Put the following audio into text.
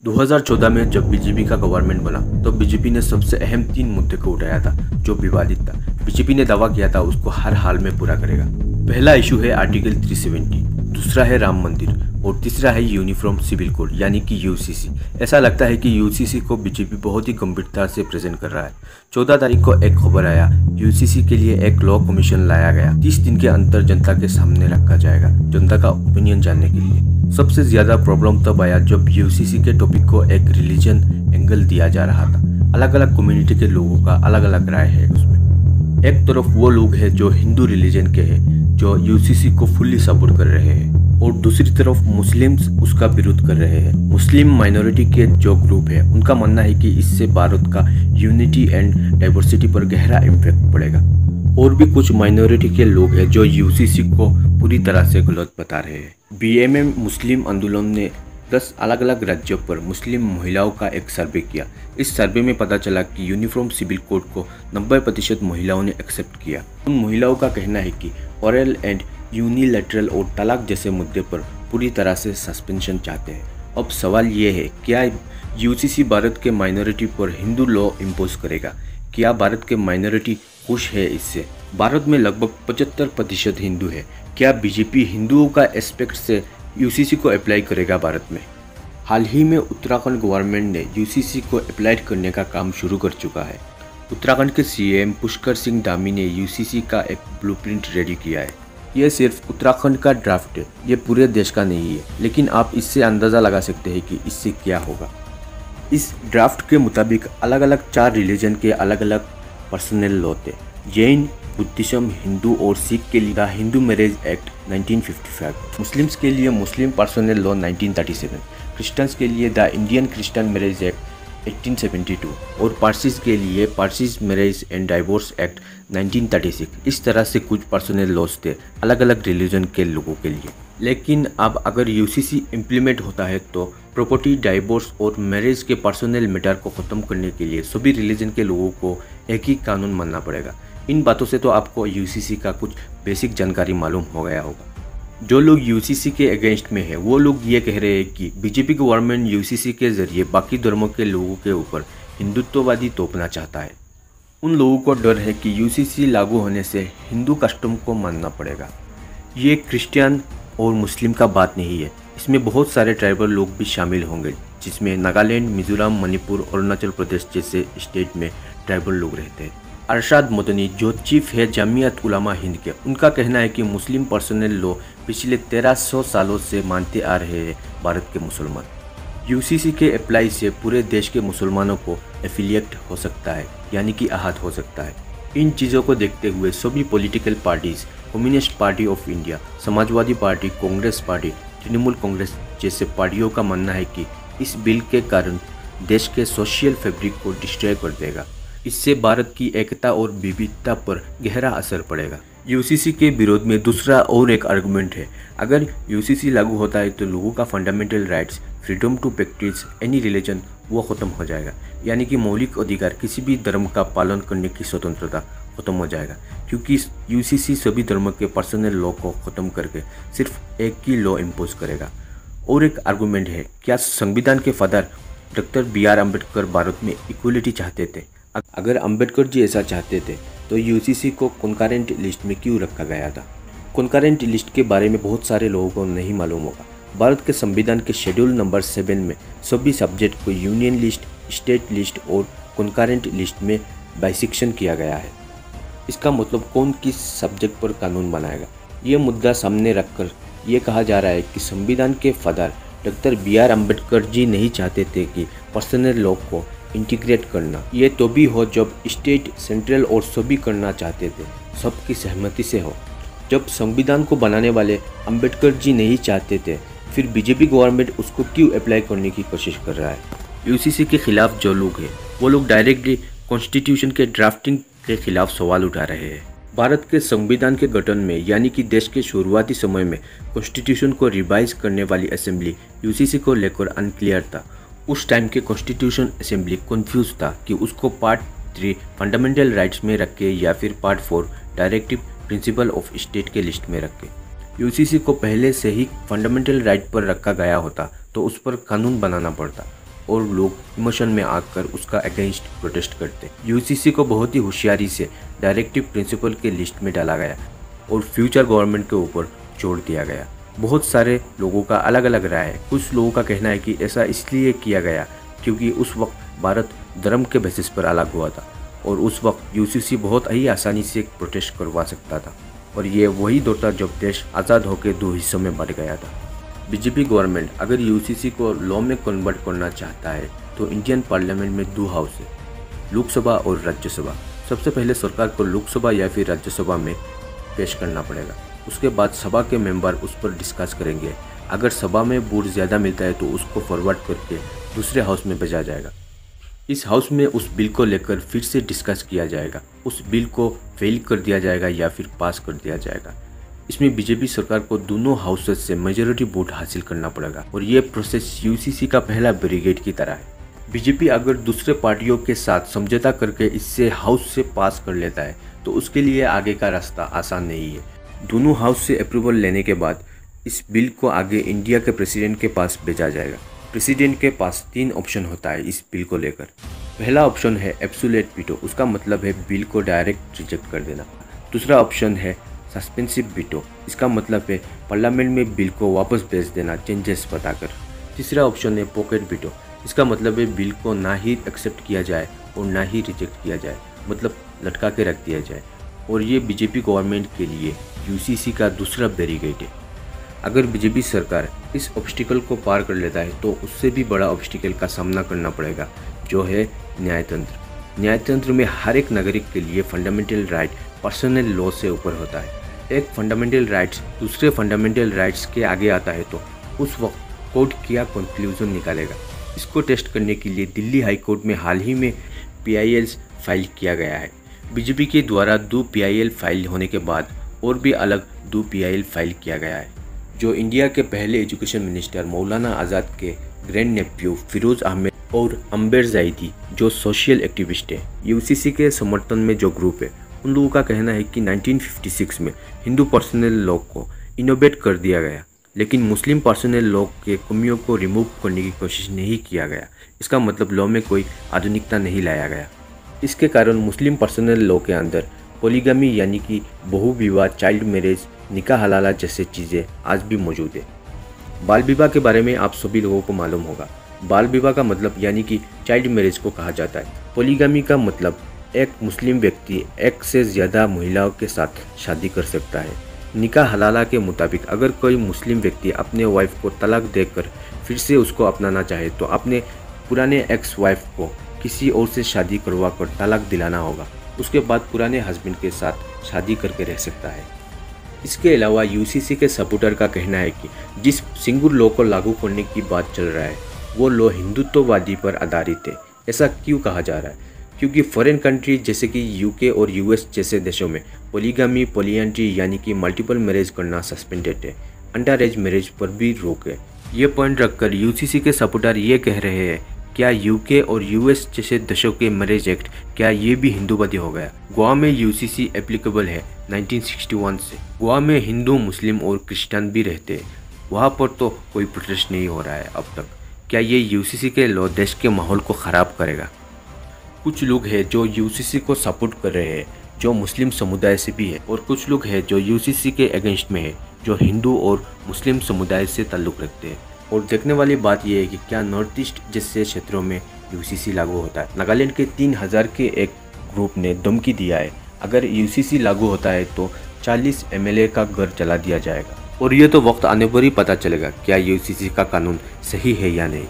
2014 में जब बीजेपी का गवर्नमेंट बना तो बीजेपी ने सबसे अहम 3 मुद्दे को उठाया था जो विवादित था। बीजेपी ने दावा किया था उसको हर हाल में पूरा करेगा। पहला इशू है आर्टिकल 370, दूसरा है राम मंदिर और तीसरा है यूनिफॉर्म सिविल कोड यानी कि यूसीसी। ऐसा लगता है कि यूसीसी को बीजेपी बहुत ही गंभीरता से प्रेजेंट कर रहा है। 14 तारीख को एक खबर आया, यूसीसी के लिए एक लॉ कमीशन लाया गया। 30 दिन के अंदर जनता के सामने रखा जाएगा जनता का ओपिनियन जानने के लिए। सबसे ज्यादा प्रॉब्लम तब आया जब यूसीसी के टॉपिक को एक रिलीजन एंगल दिया जा रहा था। अलग अलग कम्युनिटी के लोगों का अलग अलग राय है उसमें। एक तरफ वो लोग हैं जो हिंदू रिलीजन के हैं जो यूसीसी को फुल्ली सपोर्ट कर रहे हैं और दूसरी तरफ मुस्लिम्स उसका विरोध कर रहे हैं। मुस्लिम माइनॉरिटी के जो ग्रुप है उनका मानना है कि इससे भारत का यूनिटी एंड डाइवर्सिटी पर गहरा इम्पैक्ट पड़ेगा। और भी कुछ माइनॉरिटी के लोग हैं जो यूसीसी को पूरी तरह से गलत बता रहे हैं। बीएमएम मुस्लिम आंदोलन ने 10 अलग अलग राज्यों पर मुस्लिम महिलाओं का एक सर्वे किया। इस सर्वे में पता चला कि यूनिफॉर्म सिविल कोड को 90% महिलाओं ने एक्सेप्ट किया। उन महिलाओं का कहना है कि ओरल एंड यूनिलैटरल और तलाक जैसे मुद्दे पर पूरी तरह से सस्पेंशन चाहते हैं। अब सवाल ये है, क्या यूसीसी भारत के माइनॉरिटी पर हिंदू लॉ इम्पोज करेगा? क्या भारत के माइनॉरिटी खुश है इससे? भारत में लगभग 75% हिंदू है। क्या बीजेपी हिंदुओं का एस्पेक्ट से यूसीसी को अप्लाई करेगा भारत में? हाल ही में उत्तराखंड गवर्नमेंट ने यूसीसी को अप्लाई करने का काम शुरू कर चुका है। उत्तराखंड के सीएम पुष्कर सिंह धामी ने यूसीसी का एक ब्लूप्रिंट रेडी किया है। यह सिर्फ उत्तराखंड का ड्राफ्ट है, ये पूरे देश का नहीं है, लेकिन आप इससे अंदाज़ा लगा सकते हैं कि इससे क्या होगा। इस ड्राफ्ट के मुताबिक अलग अलग 4 रिलीजन के अलग अलग पर्सनल लॉ थे। जैन, बुद्धिज्म, हिंदू और सिख के लिए the Hindu marriage act 1955, Muslims के लिए मुस्लिम पर्सनल लॉ 1937, क्रिश्चियंस के लिए the Indian Christian marriage act 1872 और पारसीज के लिए Parsis marriage and divorce act 1936। इस तरह से कुछ पर्सनल लॉज थे अलग अलग रिलीजन के लोगों के लिए। लेकिन अब अगर यूसीसी इम्प्लीमेंट होता है तो प्रॉपर्टी, डाइवोर्स और मैरिज के पर्सनल मैटर को ख़त्म करने के लिए सभी रिलीजन के लोगों को एक ही कानून मानना पड़ेगा। इन बातों से तो आपको यूसीसी का कुछ बेसिक जानकारी मालूम हो गया होगा। जो लोग यूसीसी के अगेंस्ट में है वो लोग ये कह रहे हैं कि बीजेपी गवर्नमेंट यूसीसी के जरिए बाकी धर्मों के लोगों के ऊपर हिंदुत्ववादी थोपना चाहता है। उन लोगों को डर है कि यूसीसी लागू होने से हिंदू कस्टम को मानना पड़ेगा। ये क्रिश्चियन और मुस्लिम का बात नहीं है, इसमें बहुत सारे ट्राइबल लोग भी शामिल होंगे जिसमें नागालैंड, मिजोरम, मणिपुर, अरुणाचल प्रदेश जैसे स्टेट में ट्राइबल लोग रहते हैं। अरशद मदनी जो चीफ है जमीयत उलमा हिंद के, उनका कहना है कि मुस्लिम पर्सनल लॉ पिछले 1300 सालों से मानते आ रहे हैं भारत के मुसलमान। यूसीसी के अप्लाई से पूरे देश के मुसलमानों को एफिलिएट हो सकता है यानी कि आहत हो सकता है। इन चीज़ों को देखते हुए सभी political parties, communist party of India, Samajwadi party, Congress party, Trinamool Congress जैसे पार्टियों का मानना है कि इस बिल के कारण देश के सोशल फैब्रिक को डिस्ट्रॉय कर देगा। इससे भारत की एकता और विविधता पर गहरा असर पड़ेगा। यूसीसी के विरोध में दूसरा और एक आर्गुमेंट है, अगर यूसीसी लागू होता है तो लोगों का fundamental rights, freedom to practise any religion वो ख़त्म हो जाएगा। यानी कि मौलिक अधिकार, किसी भी धर्म का पालन करने की स्वतंत्रता ख़त्म हो जाएगा, क्योंकि यूसीसी सभी धर्मों के पर्सनल लॉ को ख़त्म करके सिर्फ एक ही लॉ इम्पोज करेगा। और एक आर्गुमेंट है, क्या संविधान के father doctor BR Ambedkar Bharat में इक्वलिटी चाहते थे? अगर अम्बेडकर जी ऐसा चाहते थे तो यूसीसी को कॉन्करेंट लिस्ट में क्यों रखा गया था? कॉन्करेंट लिस्ट के बारे में बहुत सारे लोगों को नहीं मालूम होगा। भारत के संविधान के शेड्यूल नंबर 7 में सभी सब्जेक्ट को यूनियन लिस्ट, स्टेट लिस्ट और कॉन्करेंट लिस्ट में बाइसेक्शन किया गया है। इसका मतलब कौन किस सब्जेक्ट पर कानून बनाएगा, ये मुद्दा सामने रखकर ये कहा जा रहा है कि संविधान के father doctor BR Ambedkar ji नहीं चाहते थे कि पर्सनल लॉ को इंटीग्रेट करना। ये तो भी हो जब स्टेट, सेंट्रल और सभी करना चाहते थे, सबकी सहमति से हो। जब संविधान को बनाने वाले अम्बेडकर जी नहीं चाहते थे, फिर बीजेपी गवर्नमेंट उसको क्यों अप्लाई करने की कोशिश कर रहा है? यूसीसी के खिलाफ जो लोग हैं वो लोग डायरेक्टली कॉन्स्टिट्यूशन के ड्राफ्टिंग के खिलाफ सवाल उठा रहे हैं। भारत के संविधान के गठन में यानी कि देश के शुरुआती समय में कॉन्स्टिट्यूशन को रिवाइज करने वाली असेंबली यूसीसी को लेकर अनक्लियर था। उस टाइम के कॉन्स्टिट्यूशन असेंबली कंफ्यूज था कि उसको पार्ट 3 फंडामेंटल राइट्स में रखे या फिर part 4 directive principle of state के लिस्ट में रखे। यूसीसी को पहले से ही फंडामेंटल राइट पर रखा गया होता तो उस पर कानून बनाना पड़ता। और लोग इमोशन में आकर उसका अगेंस्ट प्रोटेस्ट करते। यूसीसी को बहुत ही होशियारी से डायरेक्टिव प्रिंसिपल के लिस्ट में डाला गया और फ्यूचर गवर्नमेंट के ऊपर छोड़ दिया गया। बहुत सारे लोगों का अलग अलग राय है। कुछ लोगों का कहना है कि ऐसा इसलिए किया गया क्योंकि उस वक्त भारत धर्म के बेसिस पर अलग हुआ था और उस वक्त यूसीसी बहुत ही आसानी से प्रोटेस्ट करवा सकता था और ये वही दौर था जब देश आज़ाद होकर दो हिस्सों में बंट गया था। बीजेपी गवर्नमेंट अगर यूसीसी को लॉ में कन्वर्ट करना चाहता है तो इंडियन पार्लियामेंट में दो हाउस है, लोकसभा और राज्यसभा। सबसे पहले सरकार को लोकसभा या फिर राज्यसभा में पेश करना पड़ेगा। उसके बाद सभा के मेंबर उस पर डिस्कस करेंगे। अगर सभा में वोट ज़्यादा मिलता है तो उसको फॉरवर्ड करके दूसरे हाउस में भेजा जाएगा। इस हाउस में उस बिल को लेकर फिर से डिस्कस किया जाएगा। उस बिल को फेल कर दिया जाएगा या फिर पास कर दिया जाएगा। इसमें बीजेपी सरकार को दोनों हाउसेस से मेजॉरिटी वोट हासिल करना पड़ेगा और ये प्रोसेस यूसीसी का पहला ब्रिगेड की तरह है। बीजेपी अगर दूसरे पार्टियों के साथ समझौता करके इससे हाउस से पास कर लेता है तो उसके लिए आगे का रास्ता आसान नहीं है। दोनों हाउस से अप्रूवल लेने के बाद इस बिल को आगे इंडिया के प्रेसिडेंट के पास भेजा जाएगा। प्रेसिडेंट के पास 3 ऑप्शन होता है इस बिल को लेकर। पहला ऑप्शन है एब्सोल्यूट वीटो, उसका मतलब है बिल को डायरेक्ट रिजेक्ट कर देना। दूसरा ऑप्शन है सस्पेंसिव वीटो, इसका मतलब है पार्लियामेंट में बिल को वापस भेज देना चेंजेस बताकर। तीसरा ऑप्शन है पॉकेट वीटो, इसका मतलब है बिल को ना ही एक्सेप्ट किया जाए और ना ही रिजेक्ट किया जाए, मतलब लटका के रख दिया जाए। और ये बीजेपी गवर्नमेंट के लिए यूसीसी का दूसरा बैरिकेड है। अगर बीजेपी सरकार इस ऑब्स्टिकल को पार कर लेता है तो उससे भी बड़ा ऑब्स्टिकल का सामना करना पड़ेगा, जो है न्यायतंत्र। न्यायतंत्र में हर एक नागरिक के लिए फंडामेंटल राइट पर्सनल लॉ से ऊपर होता है। एक फंडामेंटल राइट्स दूसरे फंडामेंटल राइट्स के आगे आता है तो उस वक्त कोर्ट क्या कंक्लूजन निकालेगा। इसको टेस्ट करने के लिए दिल्ली हाई कोर्ट में हाल ही में PILs फाइल किया गया है। बीजेपी के द्वारा 2 PIL फाइल होने के बाद और भी अलग 2 PIL फाइल किया गया है, जो इंडिया के पहले एजुकेशन मिनिस्टर मौलाना आज़ाद के ग्रैंड नेफ्यू फिरोज अहमद और अंबर ज़ैदी, जो सोशल एक्टिविस्ट है। यूसीसी के समर्थन में जो ग्रुप है, उन लोगों का कहना है कि 1956 में हिंदू पर्सनल लॉ को इनोवेट कर दिया गया, लेकिन मुस्लिम पर्सनल लॉ के कमियों को रिमूव करने की कोशिश नहीं किया गया। इसका मतलब लॉ में कोई आधुनिकता नहीं लाया गया। इसके कारण मुस्लिम पर्सनल लॉ के अंदर पॉलीगमी यानी कि बहुविवाह, चाइल्ड मैरिज, निकाह हलाला जैसे चीज़ें आज भी मौजूद है। बाल विवाह के बारे में आप सभी लोगों को मालूम होगा। बाल विवाह का मतलब यानी कि चाइल्ड मैरिज को कहा जाता है। पॉलीगमी का मतलब एक मुस्लिम व्यक्ति एक से ज़्यादा महिलाओं के साथ शादी कर सकता है। निकाह हलाला के मुताबिक अगर कोई मुस्लिम व्यक्ति अपने वाइफ को तलाक देकर फिर से उसको अपनाना चाहे तो अपने पुराने एक्स वाइफ को किसी और से शादी करवा कर तलाक दिलाना होगा। उसके बाद पुराने हस्बैंड के साथ शादी करके रह सकता है। इसके अलावा यूसीसी के सपोर्टर का कहना है कि जिस सिंगुलर लॉ को लागू करने की बात चल रहा है वो लॉ हिंदुत्ववादी पर आधारित है। ऐसा क्यों कहा जा रहा है? क्योंकि फॉरेन कंट्री जैसे कि यूके और यूएस जैसे देशों में पॉलीगमी, पॉलीएंड्री यानी कि मल्टीपल मैरिज करना सस्पेंडेड है। अंडर एज मैरिज पर भी रोक है। ये पॉइंट रखकर यूसीसी के सपोर्टर ये कह रहे हैं, क्या यूके और यूएस जैसे देशों के मैरिज एक्ट क्या ये भी हिंदूवादी हो गया? गोवा में यूसीसी एप्लीकेबल है 1961 से। गोवा में हिंदू, मुस्लिम और क्रिश्चियन भी रहते हैं। वहाँ पर तो कोई प्रोटेस्ट नहीं हो रहा है अब तक। क्या ये यूसीसी के लॉ देश के माहौल को ख़राब करेगा? कुछ लोग हैं जो यूसीसी को सपोर्ट कर रहे हैं, जो मुस्लिम समुदाय से भी है, और कुछ लोग हैं जो यूसीसी के अगेंस्ट में है, जो हिंदू और मुस्लिम समुदाय से ताल्लुक़ रखते हैं। और देखने वाली बात यह है कि क्या नॉर्थ ईस्ट जैसे क्षेत्रों में यूसीसी लागू होता है। नागालैंड के 3000 के एक ग्रुप ने धमकी दिया है, अगर यूसीसी लागू होता है तो 40 MLA का घर जला दिया जाएगा। और ये तो वक्त आने पर ही पता चलेगा क्या यूसीसी का कानून सही है या नहीं।